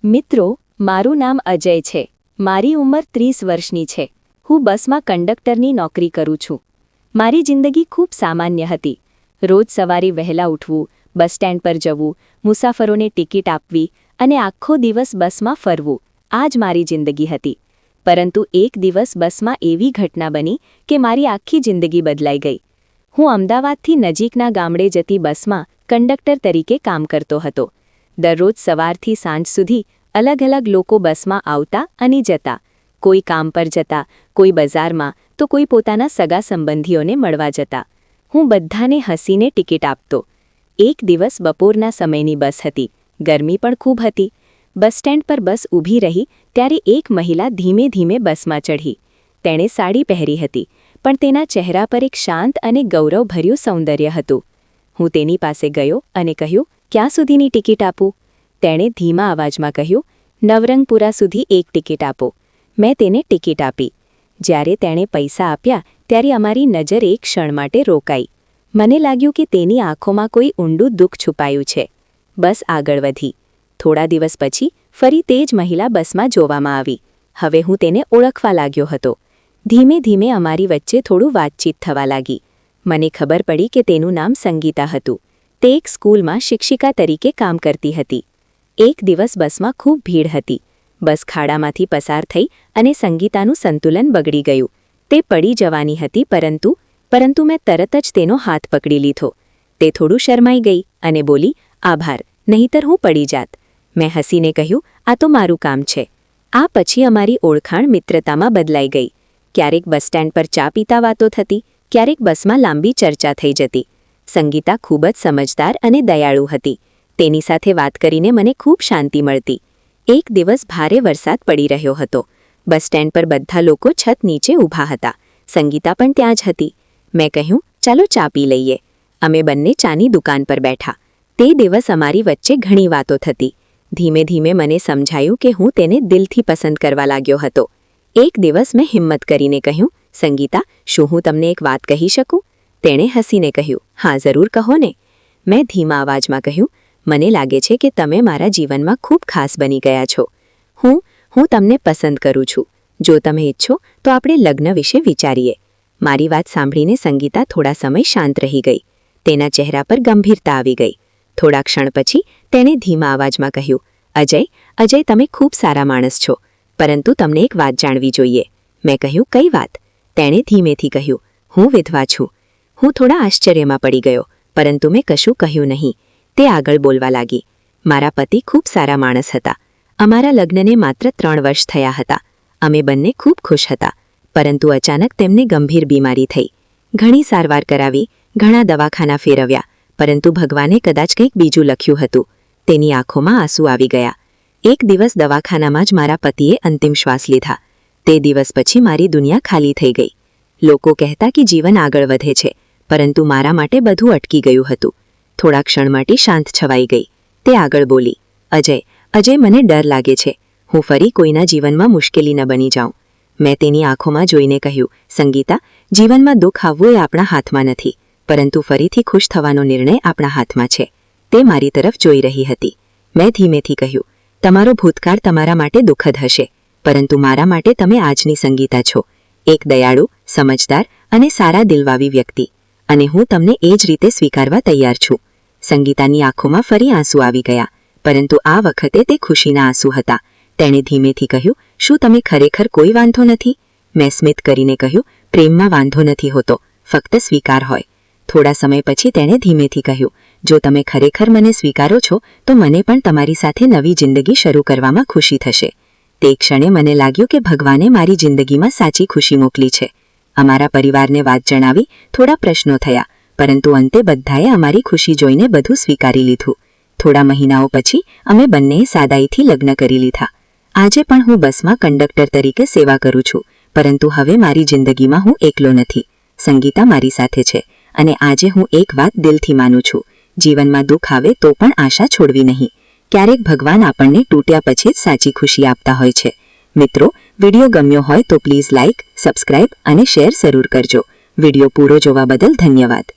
મિત્રો, મારું નામ અજય છે. મારી ઉંમર 30 વર્ષની છે. હું બસમાં કંડક્ટરની નોકરી કરું છું. મારી જિંદગી ખૂબ સામાન્ય હતી. રોજ સવારે વહેલા ઉઠવું, બસ સ્ટેન્ડ પર જવું, મુસાફરોને ટિકિટ આપવી અને આખો દિવસ બસમાં ફરવું, આ જ મારી જિંદગી હતી. પરંતુ એક દિવસ બસમાં એવી ઘટના બની કે મારી આખી જિંદગી બદલાઈ ગઈ. હું અમદાવાદથી નજીકના ગામડે જતી બસમાં કંડક્ટર તરીકે કામ કરતો હતો. દરરોજ સવારથી સાંજ સુધી અલગ અલગ લોકો બસમાં આવતા અને જતા. કોઈ કામ પર જતા, કોઈ બજારમાં, તો કોઈ પોતાના સગા સંબંધીઓને મળવા જતા. હું બધાને હસીને ટિકિટ આપતો. એક દિવસ બપોરના સમયની બસ હતી. ગરમી પણ ખૂબ હતી. બસ સ્ટેન્ડ પર બસ ઊભી રહી ત્યારે એક મહિલા ધીમે ધીમે બસમાં ચઢી. તેણે સાડી પહેરી હતી, પણ તેના ચહેરા પર એક શાંત અને ગૌરવભર્યું સૌંદર્ય હતું. હું તેની પાસે ગયો અને કહ્યું, ક્યાં સુધીની ટિકિટ આપું? તેણે ધીમા અવાજમાં કહ્યું, નવરંગપુરા સુધી એક ટિકિટ આપો. મેં તેને ટિકિટ આપી. જ્યારે તેણે પૈસા આપ્યા ત્યારે અમારી નજર એક ક્ષણ માટે રોકાઈ. મને લાગ્યું કે તેની આંખોમાં કોઈ ઊંડું દુઃખ છુપાયું છે. બસ આગળ વધી. થોડા દિવસ પછી ફરી તે જ મહિલા બસમાં જોવામાં આવી. હવે હું તેને ઓળખવા લાગ્યો હતો. ધીમે ધીમે અમારી વચ્ચે થોડું વાતચીત થવા લાગી. મને ખબર પડી કે તેનું નામ સંગીતા હતું. તે એક સ્કૂલમાં શિક્ષિકા તરીકે કામ કરતી હતી. એક દિવસ બસમાં ખૂબ ભીડ હતી. બસ ખાડામાંથી પસાર થઈ અને સંગીતાનું સંતુલન બગડી ગયું. તે પડી જવાની હતી, પરંતુ મેં તરત જ તેનો હાથ પકડી લીધો. તે થોડું શરમાઈ ગઈ અને બોલી, આભાર, નહીંતર હું પડી જાત. મેં હસીને કહ્યું, આ તો મારું કામ છે. આ પછી અમારી ઓળખાણ મિત્રતામાં બદલાઈ ગઈ. ક્યારેક બસ સ્ટેન્ડ પર ચા પીતા વાતો થતી, ક્યારેક બસમાં લાંબી ચર્ચા થઈ જતી. સંગીતા ખૂબ જ સમજદાર અને દયાળુ હતી. તેની સાથે વાત કરીને મને ખૂબ શાંતિ મળતી. એક દિવસ ભારે વરસાદ પડી રહ્યો હતો. બસ સ્ટેન્ડ પર બધા લોકો છત નીચે ઊભા હતા. સંગીતા પણ ત્યાં જ હતી. મેં કહ્યું, ચાલો ચા પી લઈએ. અમે બંને ચાની દુકાન પર બેઠા. તે દિવસ અમારી વચ્ચે ઘણી વાતો થતી. ધીમે ધીમે મને સમજાયું કે હું તેને દિલથી પસંદ કરવા લાગ્યો હતો. એક દિવસ મેં હિંમત કરીને કહ્યું, સંગીતા, શું હું તમને એક વાત કહી શકું? તેણે હસીને કહ્યું, હા, જરૂર કહો ને. મેં ધીમા અવાજમાં કહ્યું, મને લાગે છે કે તમે મારા જીવનમાં ખૂબ ખાસ બની ગયા છો. હું તમને પસંદ કરું છું. જો તમે ઈચ્છો તો આપણે લગ્ન વિશે વિચારીએ. મારી વાત સાંભળીને સંગીતા થોડા સમય શાંત રહી ગઈ. તેના ચહેરા પર ગંભીરતા આવી ગઈ. થોડા ક્ષણ પછી તેણે ધીમા અવાજમાં કહ્યું, અજય, તમે ખૂબ સારા માણસ છો, પરંતુ તમને એક વાત જાણવી જોઈએ. મેં કહ્યું, કઈ વાત? તેણે ધીમેથી કહ્યું, હું વિધવા છું. હું થોડા આશ્ચર્યમાં પડી ગયો, પરંતુ મેં કશું કહ્યું નહીં. તે આગળ બોલવા લાગી, મારા પતિ ખૂબ સારા માણસ હતા. અમારા લગ્નને માત્ર 3 વર્ષ થયા હતા. અમે બંને ખૂબ ખુશ હતા, પરંતુ અચાનક તેમને ગંભીર બીમારી થઈ. ઘણી સારવાર કરાવી, ઘણા દવાખાના ફેરવ્યા, પરંતુ ભગવાને કદાચ કંઈક બીજું લખ્યું હતું. તેની આંખોમાં આંસુ આવી ગયા. એક દિવસ દવાખાનામાં જ મારા પતિએ અંતિમ શ્વાસ લીધા. તે દિવસ પછી મારી દુનિયા ખાલી થઈ ગઈ. લોકો કહેતા કે જીવન આગળ વધે છે, પરંતુ મારા માટે બધું અટકી ગયું હતું. થોડા ક્ષણ માટે શાંત છવાઈ ગઈ. તે આગળ બોલી, અજય, મને ડર લાગે છે. હું ફરી કોઈના જીવનમાં મુશ્કેલી ન બની જાઉં. મેં તેની આંખોમાં જોઈને કહ્યું, સંગીતા, જીવનમાં દુઃખ આવવું એ આપણા હાથમાં નથી, પરંતુ ફરીથી ખુશ થવાનો નિર્ણય આપણા હાથમાં છે. તે મારી તરફ જોઈ રહી હતી. મેં ધીમેથી કહ્યું, તમારો ભૂતકાળ તમારા માટે દુઃખદ હશે, પરંતુ મારા માટે તમે આજની સંગીતા છો. એક દયાળુ, સમજદાર અને સારા દિલવાળી વ્યક્તિ. અને હું તમને એ જ રીતે સ્વીકારવા તૈયાર છું. સંગીતાની આંખોમાં ફરી આંસુ આવી ગયા, પરંતુ આ વખતે તે ખુશીના આંસુ હતા. તેણે ધીમેથી કહ્યું, શું તમે ખરેખર કોઈ વાંધો નથી? મેં સ્મિત કરીને કહ્યું, પ્રેમમાં વાંધો નથી હોતો, ફક્ત સ્વીકાર હોય. થોડા સમય પછી તેણે ધીમેથી કહ્યું, જો તમે ખરેખર મને સ્વીકારો છો તો મને પણ તમારી સાથે નવી જિંદગી શરૂ કરવામાં ખુશી થશે. તે ક્ષણે મને લાગ્યું કે ભગવાને મારી જિંદગીમાં સાચી ખુશી મોકલી છે. અમારા પરિવારને વાત જણાવી, થોડા પ્રશ્નો થયા, પરંતુ અંતે બધાએ અમારી ખુશી જોઈને બધું સ્વીકારી લીધું. થોડા મહિનાઓ પછી અમે બંનેએ સાદાઈથી લગ્ન કરી લીધા. આજે પણ હું બસમાં કંડક્ટર તરીકે સેવા કરું છું, પરંતુ હવે મારી જિંદગીમાં હું એકલો નથી. સંગીતા મારી સાથે છે, અને આજે હું એક વાત દિલથી માનું છું, જીવનમાં દુઃખ આવે તો પણ આશા છોડવી નહીં. ક્યારેક ભગવાન આપણને તૂટ્યા પછી જ સાચી ખુશી આપતા હોય છે. મિત્રો, વિડીયો ગમ્યો હોય તો પ્લીઝ લાઇક, સબસ્ક્રાઇબ અને શેર જરૂર કરજો. વિડીયો પૂરો જોવા બદલ ધન્યવાદ.